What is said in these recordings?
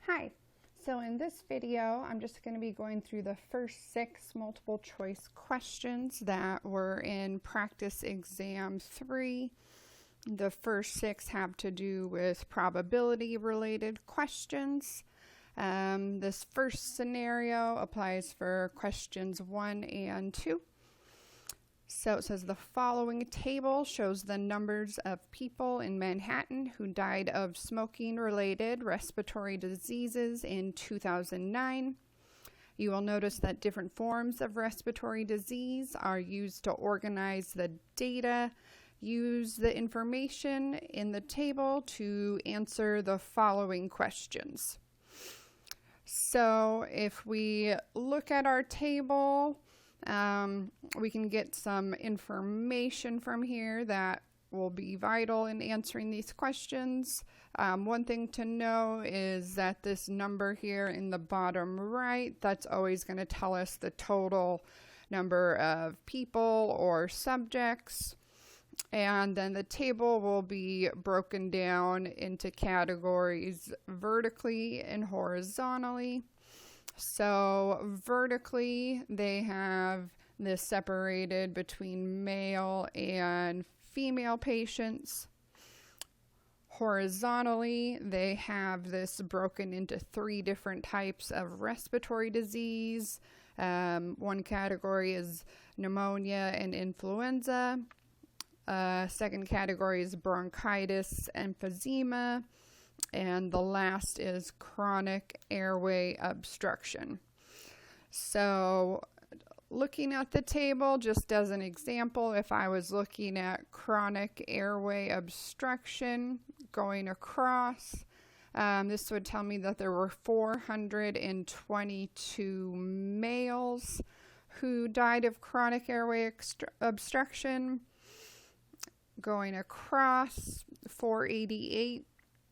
Hi, so in this video I'm just going to be going through the first 6 multiple choice questions that were in practice exam 3. The first 6 have to do with probability related questions. This first scenario applies for questions 1 and 2. So it says the following table shows the numbers of people in Manhattan who died of smoking-related respiratory diseases in 2009. You will notice that different forms of respiratory disease are used to organize the data. Use the information in the table to answer the following questions. So if we look at our table, we can get some information from here that will be vital in answering these questions. One thing to know is that this number here in the bottom right, that's always going to tell us the total number of people or subjects. And then the table will be broken down into categories vertically and horizontally. So vertically, they have this separated between male and female patients. Horizontally, they have this broken into 3 different types of respiratory disease. One category is pneumonia and influenza. Second category is bronchitis, emphysema. And the last is chronic airway obstruction. So looking at the table, just as an example, if I was looking at chronic airway obstruction going across, this would tell me that there were 422 males who died of chronic airway obstruction. Going across, 488.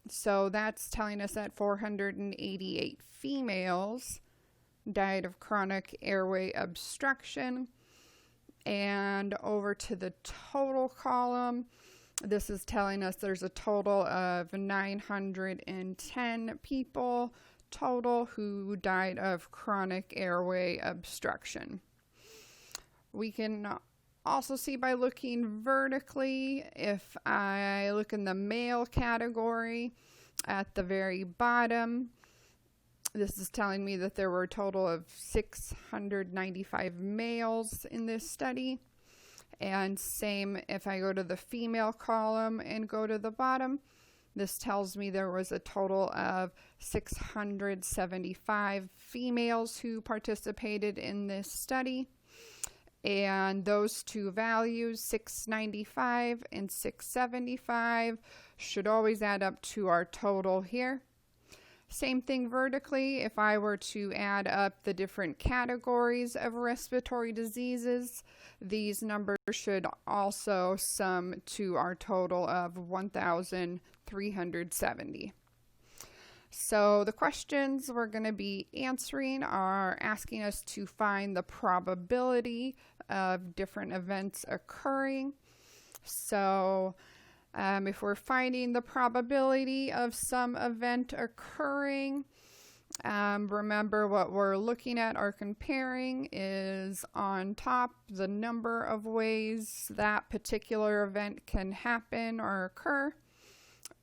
So that's telling us that 488 females died of chronic airway obstruction. And over to the total column, this is telling us there's a total of 910 people total who died of chronic airway obstruction. We can also see by looking vertically, if I look in the male category at the very bottom, this is telling me that there were a total of 695 males in this study. And same if I go to the female column and go to the bottom, this tells me there was a total of 675 females who participated in this study. And those two values, 695 and 675, should always add up to our total here. Same thing vertically, if I were to add up the different categories of respiratory diseases, these numbers should also sum to our total of 1,370. So the questions we're going to be answering are asking us to find the probability of different events occurring. So if we're finding the probability of some event occurring, remember what we're looking at or comparing is on top the number of ways that particular event can happen or occur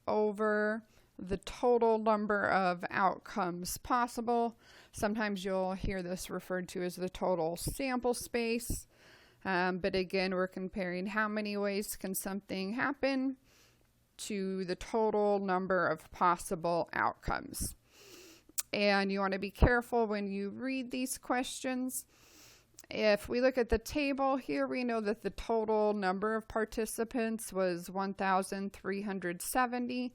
over the total number of outcomes possible. Sometimes you'll hear this referred to as the total sample space. But again, we're comparing how many ways can something happen to the total number of possible outcomes. And you want to be careful when you read these questions. If we look at the table here, we know that the total number of participants was 1,370.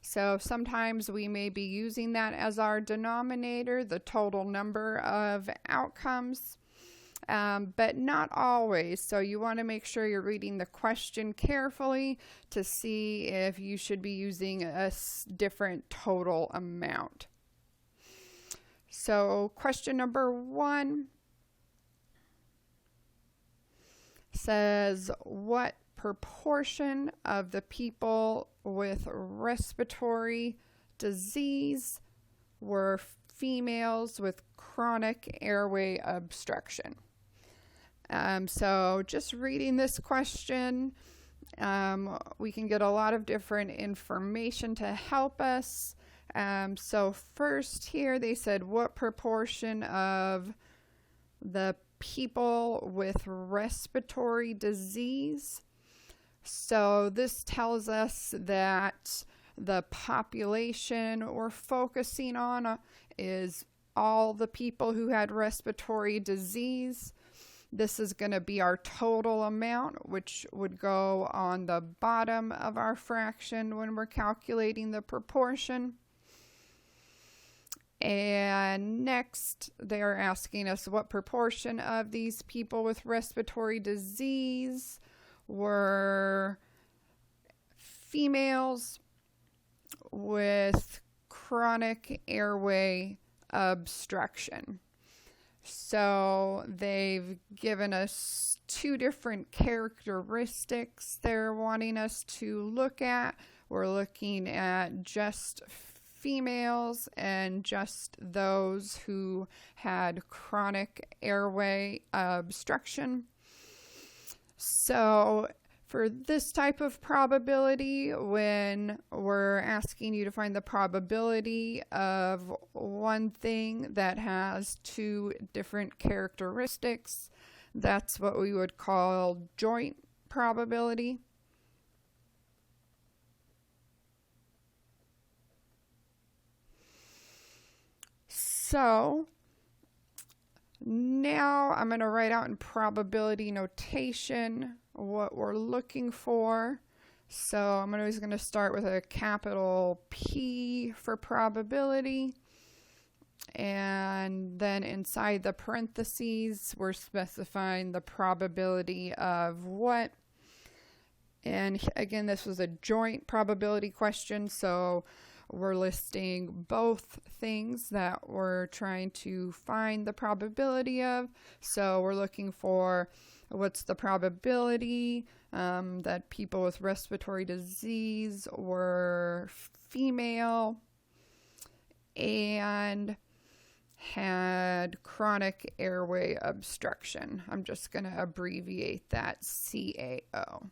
So sometimes we may be using that as our denominator, the total number of outcomes, but not always. So you want to make sure you're reading the question carefully to see if you should be using a different total amount. So question number 1 says, what proportion of the people with respiratory disease were females with chronic airway obstruction. So just reading this question, we can get a lot of different information to help us. So first here they said, what proportion of the people with respiratory disease? So this tells us that the population we're focusing on is all the people who had respiratory disease. This is going to be our total amount, which would go on the bottom of our fraction when we're calculating the proportion. And next, they're asking us what proportion of these people with respiratory disease were females with chronic airway obstruction. So they've given us two different characteristics they're wanting us to look at. We're looking at just females and just those who had chronic airway obstruction. So for this type of probability, when we're asking you to find the probability of one thing that has two different characteristics, that's what we would call joint probability. So now I'm going to write out in probability notation what we're looking for. So I'm always going to start with a capital P for probability. And then inside the parentheses, we're specifying the probability of what. And again, this was a joint probability question, so we're listing both things that we're trying to find the probability of. So we're looking for what's the probability that people with respiratory disease were female and had chronic airway obstruction. I'm just going to abbreviate that CAO.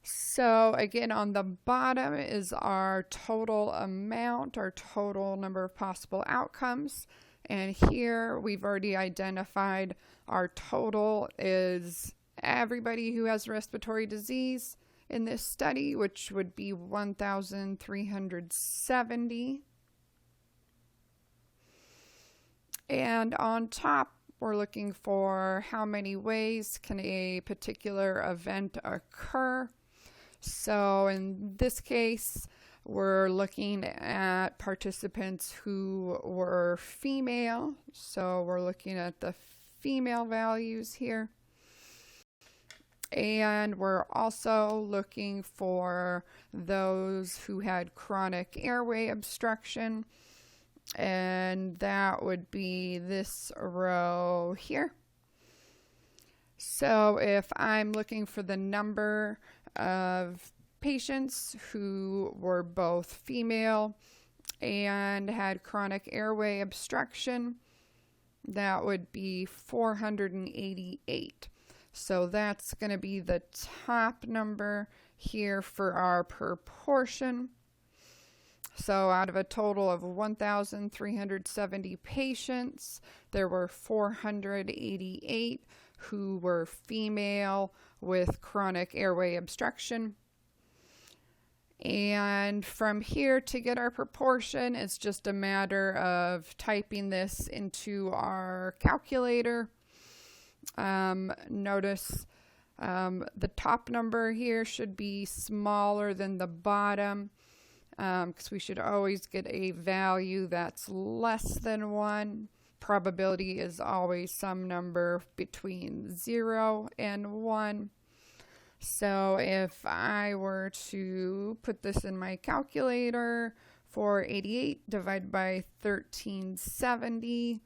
So again, on the bottom is our total amount, our total number of possible outcomes. And here we've already identified our total is everybody who has respiratory disease in this study, which would be 1,370. And on top, we're looking for how many ways can a particular event occur. So in this case, we're looking at participants who were female. So we're looking at the female values here. And we're also looking for those who had chronic airway obstruction. And that would be this row here. So if I'm looking for the number of patients who were both female and had chronic airway obstruction, that would be 488. So that's going to be the top number here for our proportion. So out of a total of 1,370 patients, there were 488 who were female with chronic airway obstruction. And from here to get our proportion, it's just a matter of typing this into our calculator. Notice the top number here should be smaller than the bottom, because we should always get a value that's less than 1. Probability is always some number between 0 and 1. So if I were to put this in my calculator, 488 divided by 1370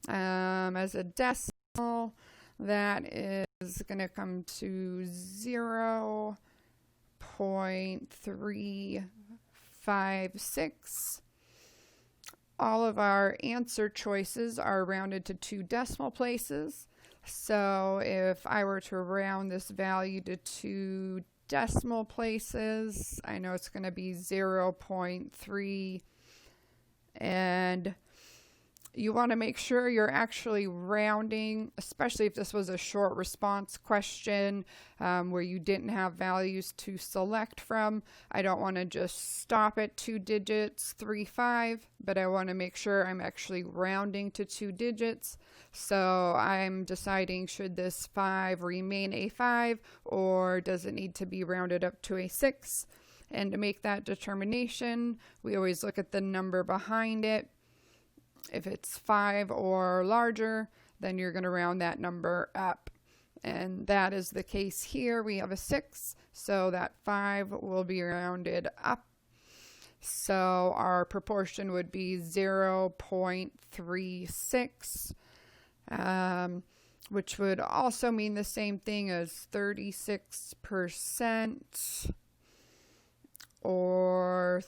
as a decimal, that is going to come to 0.0 0.356. All of our answer choices are rounded to 2 decimal places. So if I were to round this value to 2 decimal places, I know it's going to be 0.3, and you want to make sure you're actually rounding, especially if this was a short response question where you didn't have values to select from. I don't want to just stop at 2 digits, 3, 5, but I want to make sure I'm actually rounding to 2 digits. So I'm deciding, should this 5 remain a 5 or does it need to be rounded up to a 6? And to make that determination, we always look at the number behind it. If it's 5 or larger, then you're going to round that number up. And that is the case here. We have a 6, so that 5 will be rounded up. So our proportion would be 0.36, which would also mean the same thing as 36% or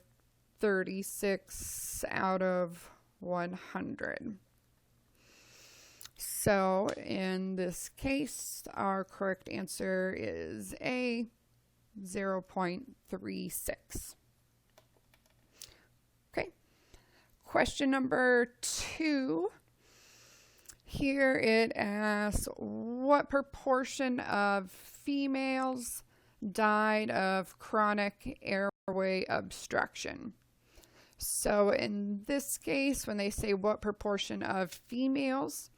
36 out of 100. So in this case, our correct answer is A, 0.36. Okay. Question number 2. Here it asks, what proportion of females died of chronic airway obstruction? So in this case, when they say what proportion of females,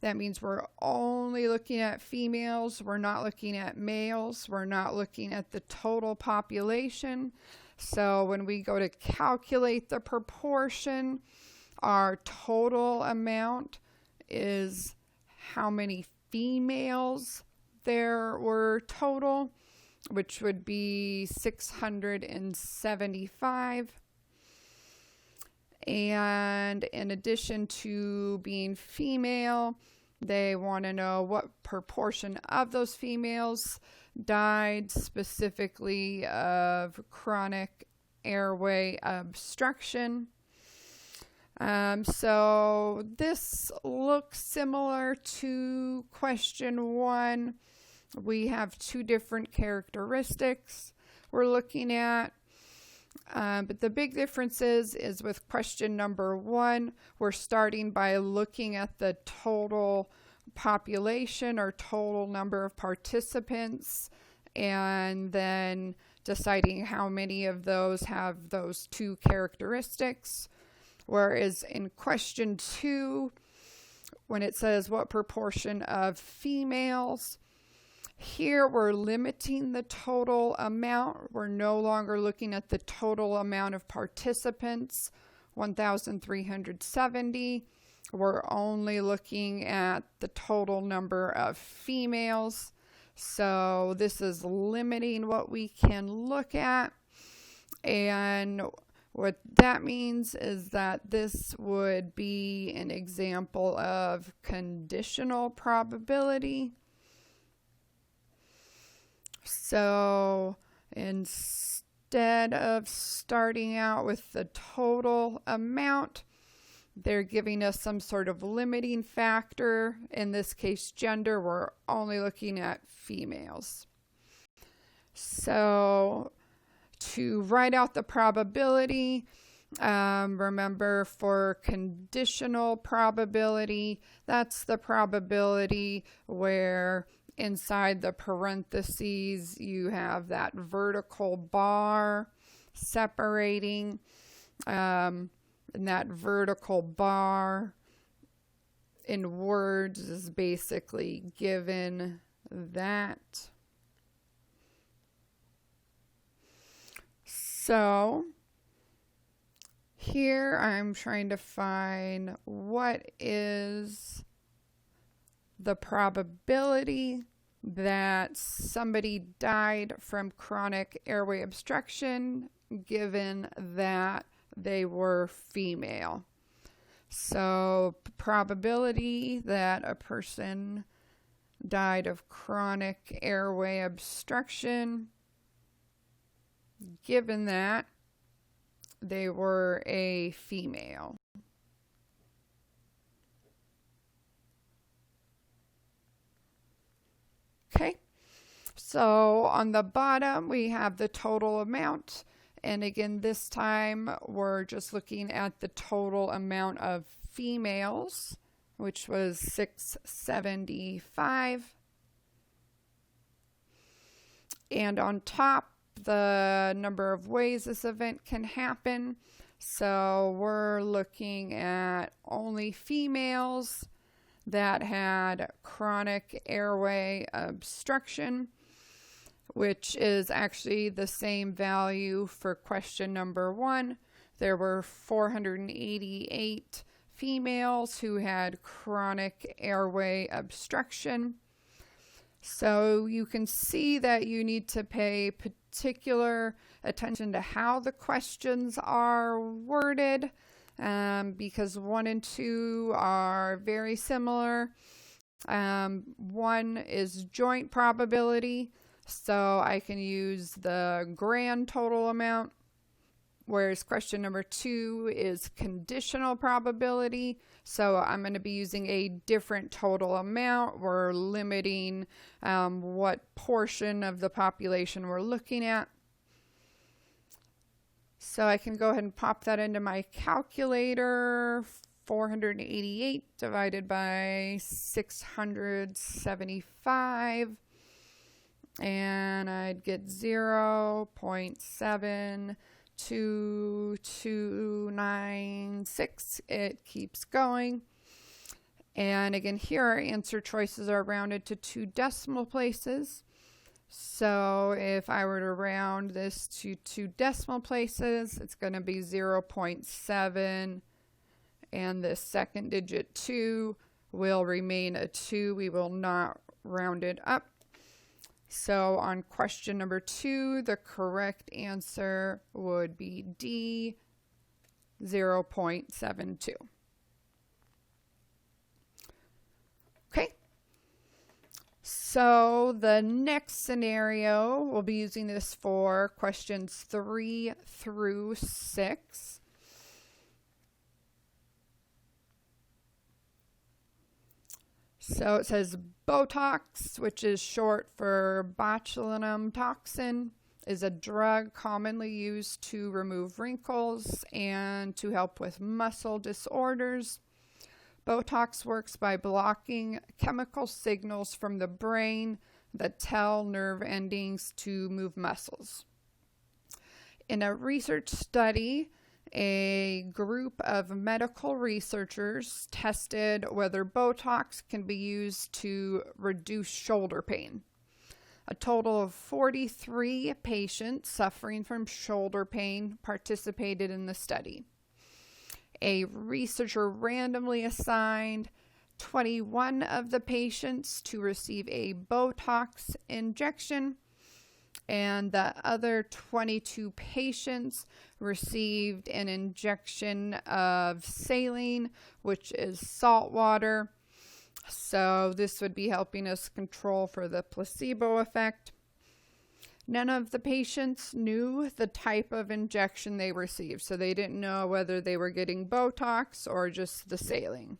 that means we're only looking at females. We're not looking at males. We're not looking at the total population. So when we go to calculate the proportion, our total amount is how many females there were total, which would be 675. And in addition to being female, they want to know what proportion of those females died specifically of chronic airway obstruction. So this looks similar to question 1. We have 2 different characteristics we're looking at. But the big difference is with question number 1, we're starting by looking at the total population or total number of participants and then deciding how many of those have those 2 characteristics. Whereas in question 2, when it says what proportion of females, here we're limiting the total amount. We're no longer looking at the total amount of participants, 1,370. We're only looking at the total number of females. So this is limiting what we can look at. And what that means is that this would be an example of conditional probability. So instead of starting out with the total amount, they're giving us some sort of limiting factor. In this case, gender. We're only looking at females. So to write out the probability, remember for conditional probability, that's the probability where inside the parentheses you have that vertical bar separating, and that vertical bar in words is basically given that. So here I'm trying to find what is the probability that somebody died from chronic airway obstruction given that they were female. So probability that a person died of chronic airway obstruction given that they were a female. Okay, so on the bottom we have the total amount, and again this time we're just looking at the total amount of females, which was 675, and on top the number of ways this event can happen. So we're looking at only females that had chronic airway obstruction, which is actually the same value for question number 1. There were 488 females who had chronic airway obstruction. So you can see that you need to pay particular attention to how the questions are worded, because 1 and 2 are very similar. 1 is joint probability, so I can use the grand total amount, whereas question number 2 is conditional probability, so I'm going to be using a different total amount. We're limiting what portion of the population we're looking at. So I can go ahead and pop that into my calculator. 488 divided by 675, and I'd get 0.72296. It keeps going. And again, here our answer choices are rounded to 2 decimal places. So if I were to round this to 2 decimal places, it's going to be 0.7, and the second digit 2 will remain a 2. We will not round it up. So on question number 2, the correct answer would be D, 0.72. Okay. So the next scenario, we'll be using this for questions 3 through 6. So it says Botox, which is short for botulinum toxin, is a drug commonly used to remove wrinkles and to help with muscle disorders. Botox works by blocking chemical signals from the brain that tell nerve endings to move muscles. In a research study, a group of medical researchers tested whether Botox can be used to reduce shoulder pain. A total of 43 patients suffering from shoulder pain participated in the study. A researcher randomly assigned 21 of the patients to receive a Botox injection, and the other 22 patients received an injection of saline, which is salt water. So this would be helping us control for the placebo effect. None of the patients knew the type of injection they received, so they didn't know whether they were getting Botox or just the saline.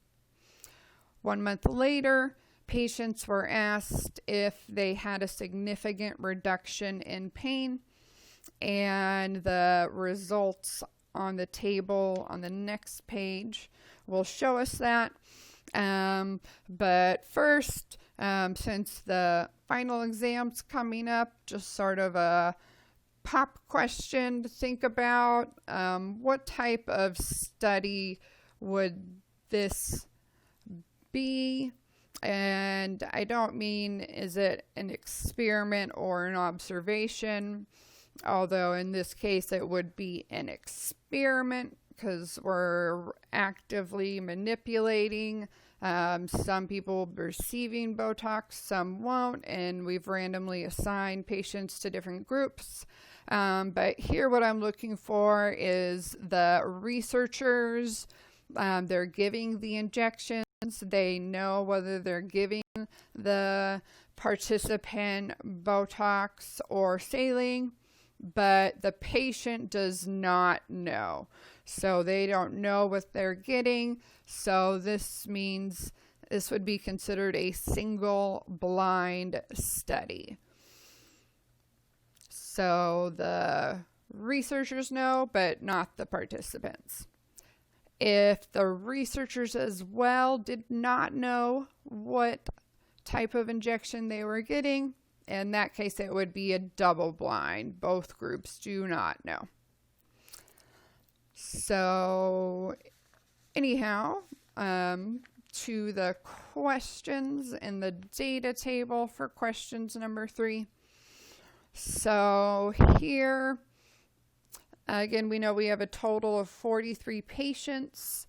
1 month later, patients were asked if they had a significant reduction in pain, and the results on the table on the next page will show us that. But first, since the final exam's coming up, just sort of a pop question to think about. What type of study would this be? And I don't mean is it an experiment or an observation, although in this case it would be an experiment because we're actively manipulating. Some people will be receiving Botox, some won't, and we've randomly assigned patients to different groups. But here what I'm looking for is the researchers. They're giving the injections. They know whether they're giving the participant Botox or saline. but the patient does not know. So they don't know what they're getting. So this means this would be considered a single blind study. So the researchers know, but not the participants. If the researchers as well did not know what type of injection they were getting, in that case it would be a double blind. Both groups do not know. So anyhow, to the questions in the data table for questions number 3. So here, again, we know we have a total of 43 patients.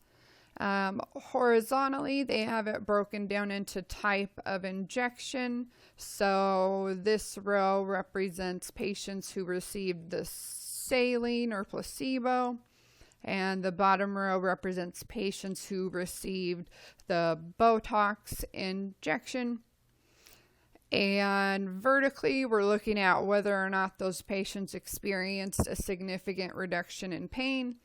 Horizontally, they have it broken down into type of injection. So this row represents patients who received the saline or placebo, and the bottom row represents patients who received the Botox injection. And vertically, we're looking at whether or not those patients experienced a significant reduction in pain.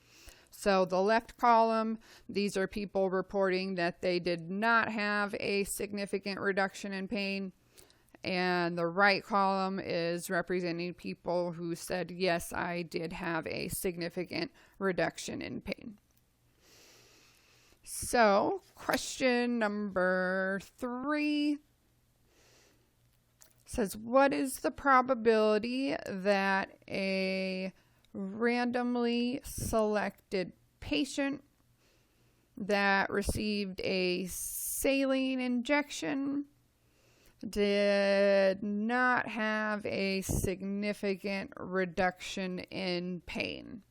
So the left column, these are people reporting that they did not have a significant reduction in pain. And the right column is representing people who said, yes, I did have a significant reduction in pain. So question number 3 says, what is the probability that a randomly selected patient that received a saline injection did not have a significant reduction in pain?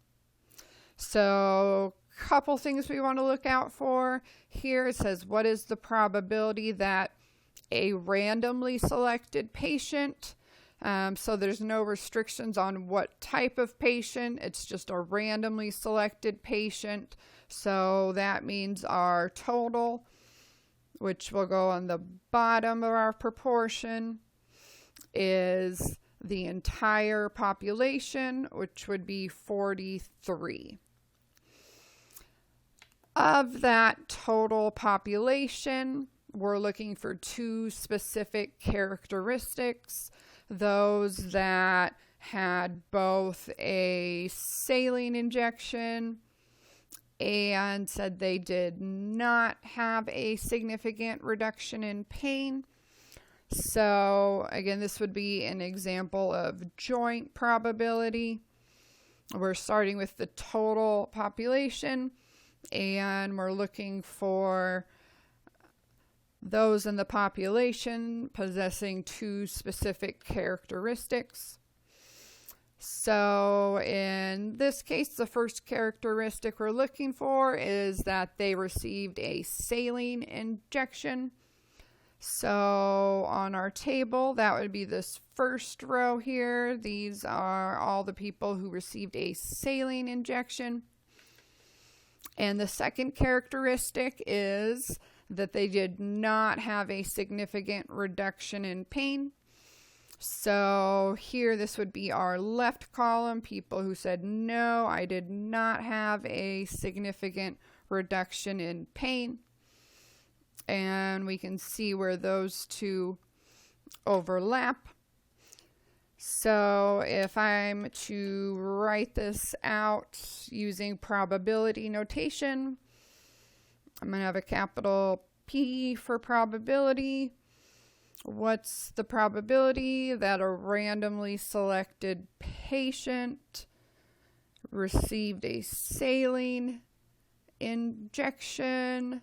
So couple things we want to look out for here. It says, what is the probability that a randomly selected patient, so there's no restrictions on what type of patient, it's just a randomly selected patient. So that means our total, which will go on the bottom of our proportion, is the entire population, which would be 43. Of that total population, we're looking for 2 specific characteristics. Those that had both a saline injection and said they did not have a significant reduction in pain. So again, this would be an example of joint probability. We're starting with the total population, and we're looking for those in the population possessing 2 specific characteristics. So in this case, the first characteristic we're looking for is that they received a saline injection. So on our table, that would be this first row here. These are all the people who received a saline injection. And the second characteristic is that they did not have a significant reduction in pain. So here, this would be our left column, people who said, no, I did not have a significant reduction in pain. And we can see where those 2 overlap. So if I'm to write this out using probability notation, I'm going to have a capital P for probability. What's the probability that a randomly selected patient received a saline injection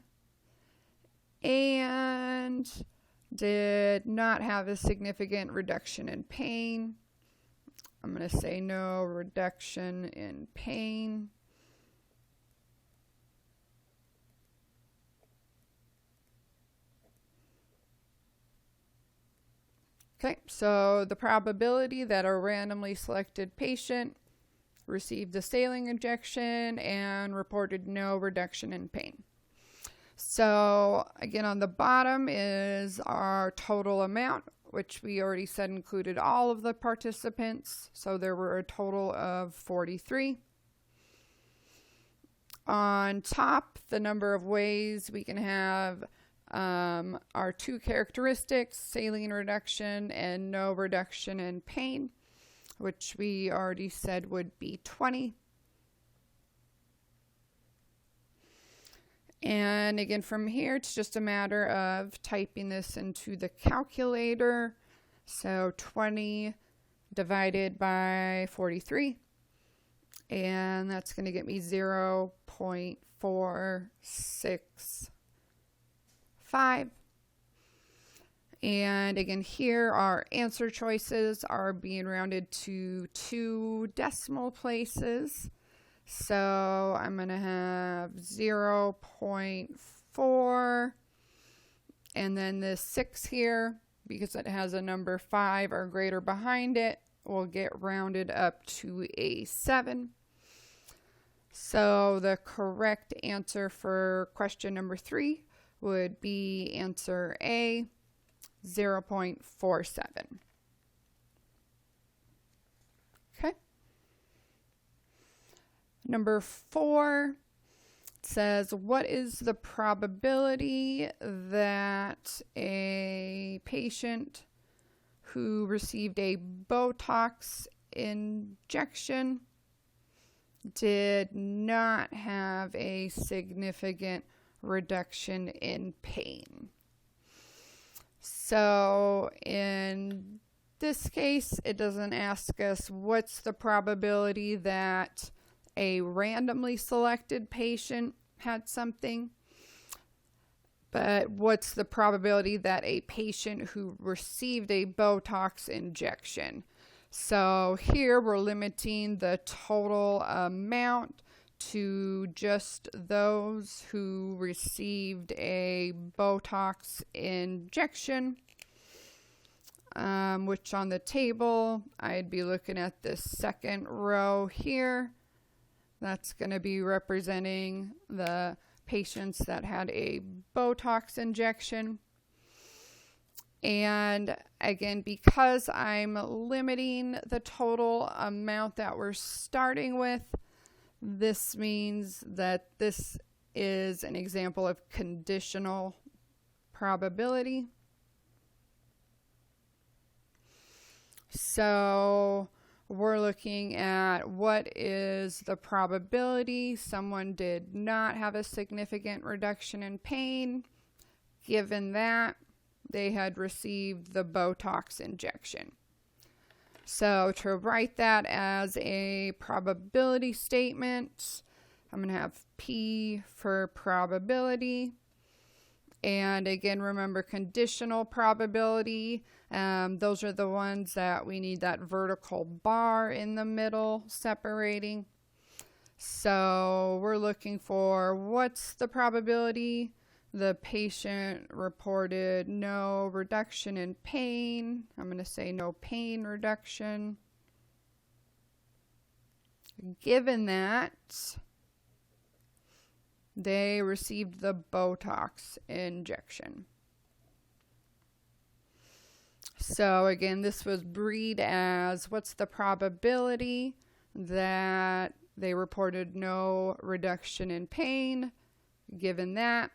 and did not have a significant reduction in pain? I'm going to say no reduction in pain. Okay, so the probability that a randomly selected patient received a saline injection and reported no reduction in pain. So again, on the bottom is our total amount, which we already said included all of the participants. So there were a total of 43. On top, the number of ways we can have our two characteristics, saline reduction and no reduction in pain, which we already said would be 20. And again, from here, it's just a matter of typing this into the calculator. So 20 divided by 43. And that's going to get me 0.465. And again, here our answer choices are being rounded to 2 decimal places. So I'm going to have 0.4 and then this 6 here, because it has a number 5 or greater behind it, will get rounded up to a 7. So the correct answer for question number 3 would be answer A, 0.47. Okay. Number 4 says, what is the probability that a patient who received a Botox injection did not have a significant reduction in pain? So in this case, it doesn't ask us what's the probability that a randomly selected patient had something, but what's the probability that a patient who received a Botox injection? So here we're limiting the total amount to just those who received a Botox injection, which on the table, I'd be looking at the second row here. That's going to be representing the patients that had a Botox injection. And again, because I'm limiting the total amount that we're starting with, this means that this is an example of conditional probability. So we're looking at what is the probability someone did not have a significant reduction in pain, given that they had received the Botox injection. So to write that as a probability statement, I'm going to have P for probability. And again, remember conditional probability. Those are the ones that we need that vertical bar in the middle separating. So we're looking for what's the probability the patient reported no reduction in pain. I'm going to say no pain reduction. Given that they received the Botox injection. So again, this was read as what's the probability that they reported no reduction in pain, given that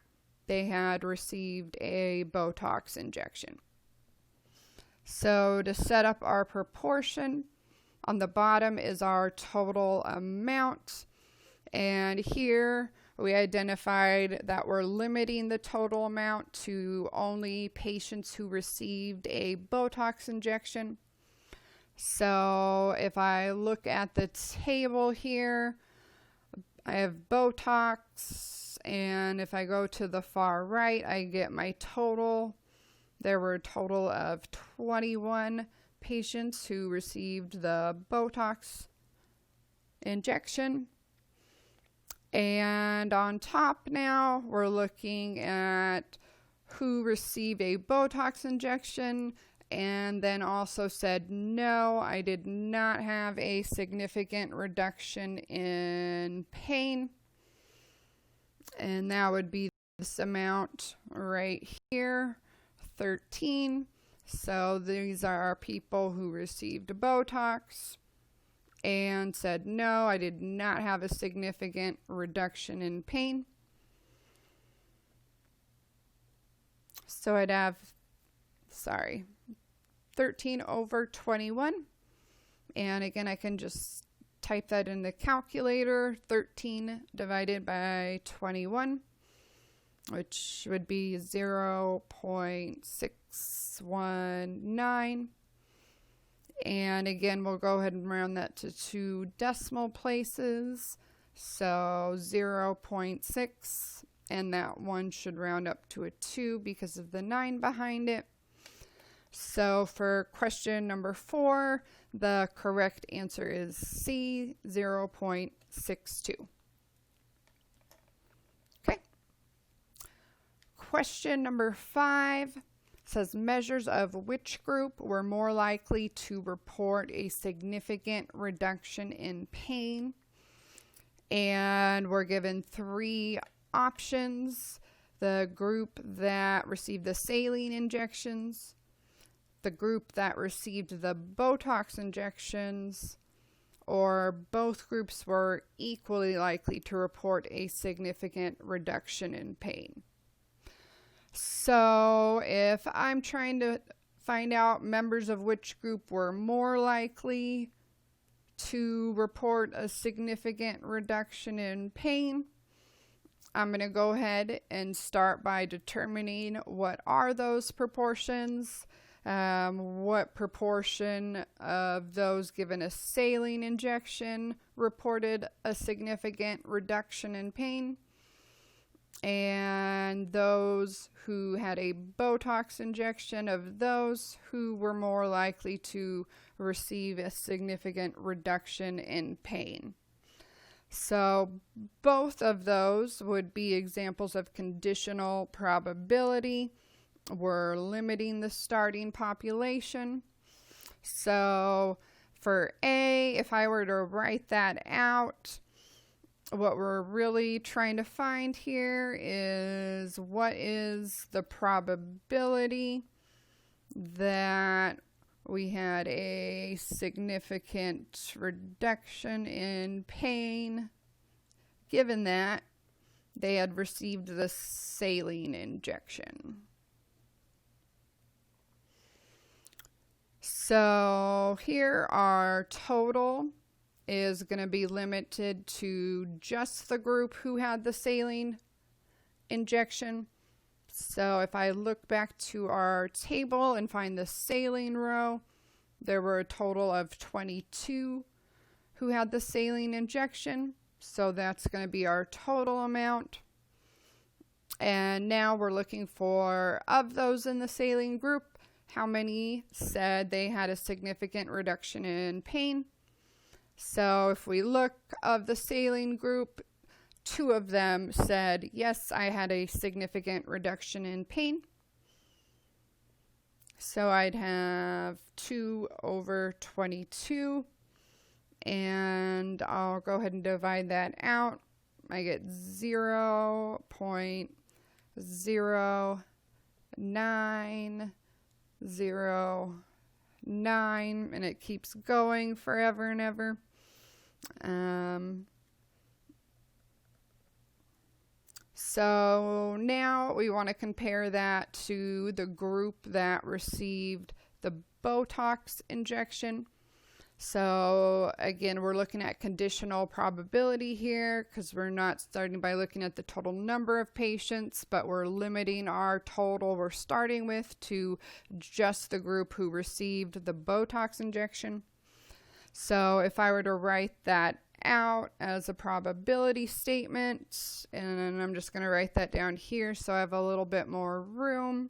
they had received a Botox injection. So to set up our proportion, on the bottom is our total amount. And here we identified that we're limiting the total amount to only patients who received a Botox injection. So if I look at the table here, I have Botox, and if I go to the far right, I get my total. There were a total of 21 patients who received the Botox injection. And on top now, we're looking at who received a Botox injection and then also said, no, I did not have a significant reduction in pain. And that would be this amount right here, 13. So these are people who received Botox and said, no, I did not have a significant reduction in pain. So I'd have, 13 over 21. And again, I can just type that in the calculator, 13 divided by 21, which would be 0.619. And again, we'll go ahead and round that to 2 decimal places. So 0.6, and that one should round up to a 2 because of the 9 behind it. So for question number 4, the correct answer is C, 0.62. Okay. Question number 5 says measures of which group were more likely to report a significant reduction in pain. And we're given 3 options. The group that received the saline injections, the group that received the Botox injections, or both groups were equally likely to report a significant reduction in pain. So if I'm trying to find out members of which group were more likely to report a significant reduction in pain, I'm going to go ahead and start by determining what are those proportions. What proportion of those given a saline injection reported a significant reduction in pain, and those who had a Botox injection, of those who were more likely to receive a significant reduction in pain. So both of those would be examples of conditional probability. We're limiting the starting population. So for A, if I were to write that out, what we're really trying to find here is what is the probability that we had a significant reduction in pain, given that they had received the saline injection. So here our total is going to be limited to just the group who had the saline injection. So if I look back to our table and find the saline row, there were a total of 22 who had the saline injection. So that's going to be our total amount. And now we're looking for, of those in the saline group, how many said they had a significant reduction in pain. So if we look of the saline group, 2 of them said, yes, I had a significant reduction in pain. So I'd have 2 over 22, and I'll go ahead and divide that out. I get 0.0909, and it keeps going forever and ever. So now we want to compare that to the group that received the Botox injection. So again, we're looking at conditional probability here because we're not starting by looking at the total number of patients, but we're limiting our total we're starting with to just the group who received the Botox injection. So if I were to write that out as a probability statement, and I'm just going to write that down here so I have a little bit more room.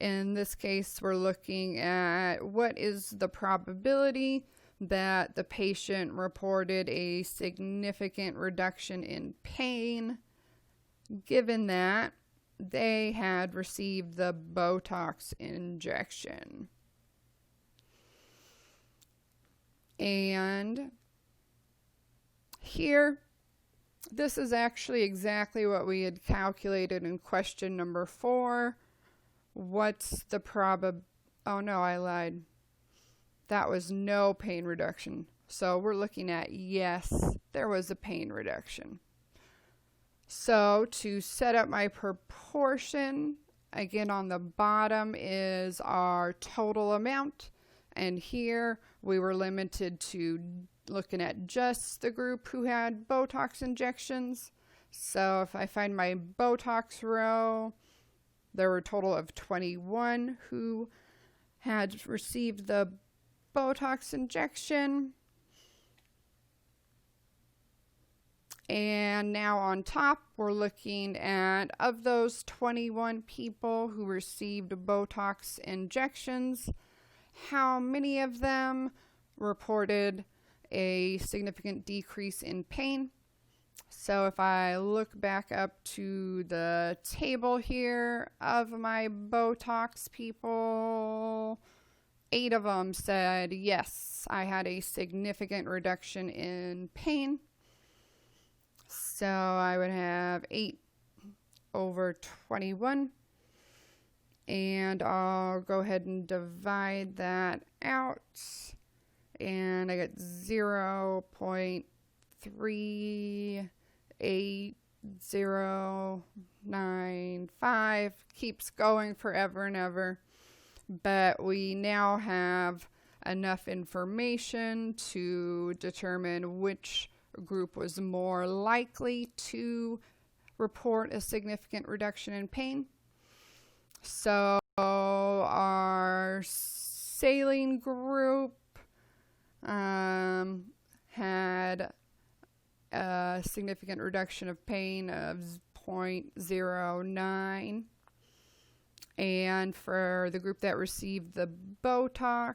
In this case, we're looking at what is the probability that the patient reported a significant reduction in pain, given that they had received the Botox injection. And here, this is actually exactly what we had calculated in question number 4. What's the Oh no, I lied. That was no pain reduction. So we're looking at yes, there was a pain reduction. So to set up my proportion, again on the bottom is our total amount. And here we were limited to looking at just the group who had Botox injections. So if I find my Botox row, there were a total of 21 who had received the Botox injection. And now on top, we're looking at, of those 21 people who received Botox injections, how many of them reported a significant decrease in pain. So if I look back up to the table here of my Botox people, 8 of them said, yes, I had a significant reduction in pain. So I would have 8 over 21. And I'll go ahead and divide that out. And I get 0.38095. Keeps going forever and ever. But we now have enough information to determine which group was more likely to report a significant reduction in pain. So our saline group had a significant reduction of pain of 0.09. And for the group that received the Botox,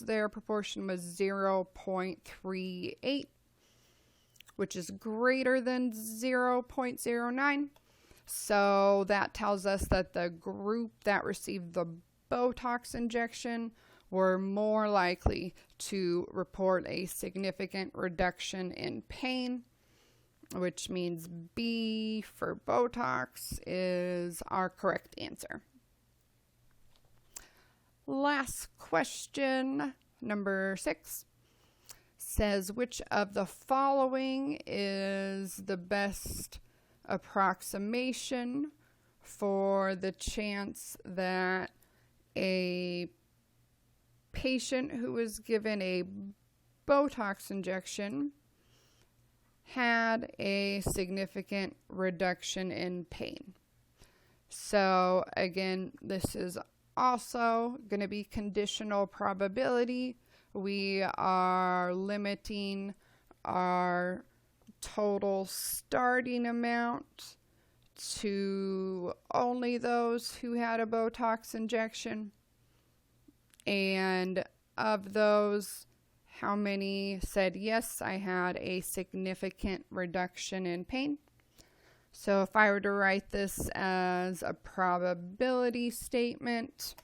their proportion was 0.38, which is greater than 0.09. So that tells us that the group that received the Botox injection were more likely to report a significant reduction in pain, which means B for Botox is our correct answer. Last question, number 6, says which of the following is the best approximation for the chance that a patient who was given a Botox injection had a significant reduction in pain. So again, this is also going to be conditional probability. We are limiting our total starting amount to only those who had a Botox injection. And of those, how many said, yes, I had a significant reduction in pain? So if I were to write this as a probability statement,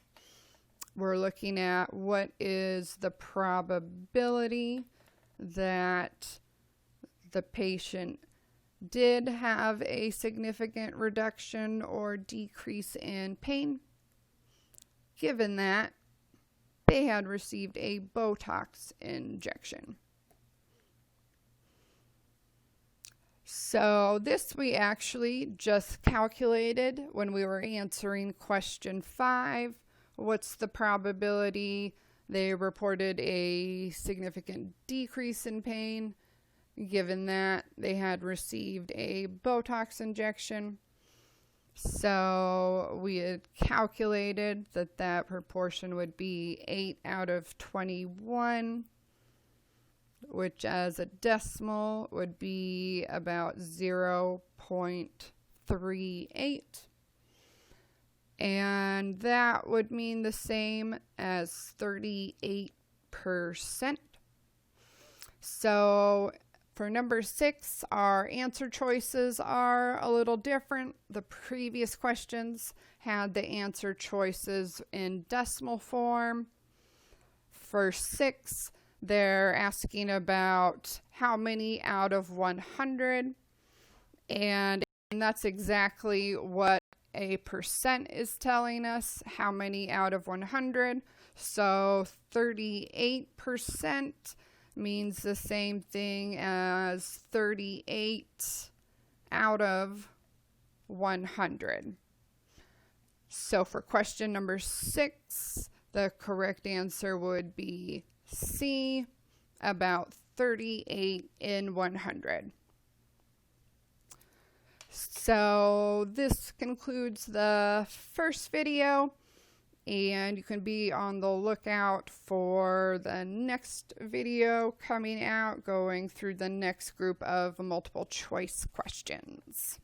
we're looking at what is the probability that the patient did have a significant reduction or decrease in pain, given that they had received a Botox injection. So this we actually just calculated when we were answering question 5. What's the probability they reported a significant decrease in pain, given that they had received a Botox injection? So we had calculated that that proportion would be 8 out of 21, which as a decimal would be about 0.38. And that would mean the same as 38%. So for number 6, our answer choices are a little different. The previous questions had the answer choices in decimal form. For 6, they're asking about how many out of 100. And that's exactly what a percent is telling us how many out of 100. So 38% means the same thing as 38 out of 100. So for question number 6, the correct answer would be C, about 38 in 100. So this concludes the first video, and you can be on the lookout for the next video coming out, going through the next group of multiple choice questions.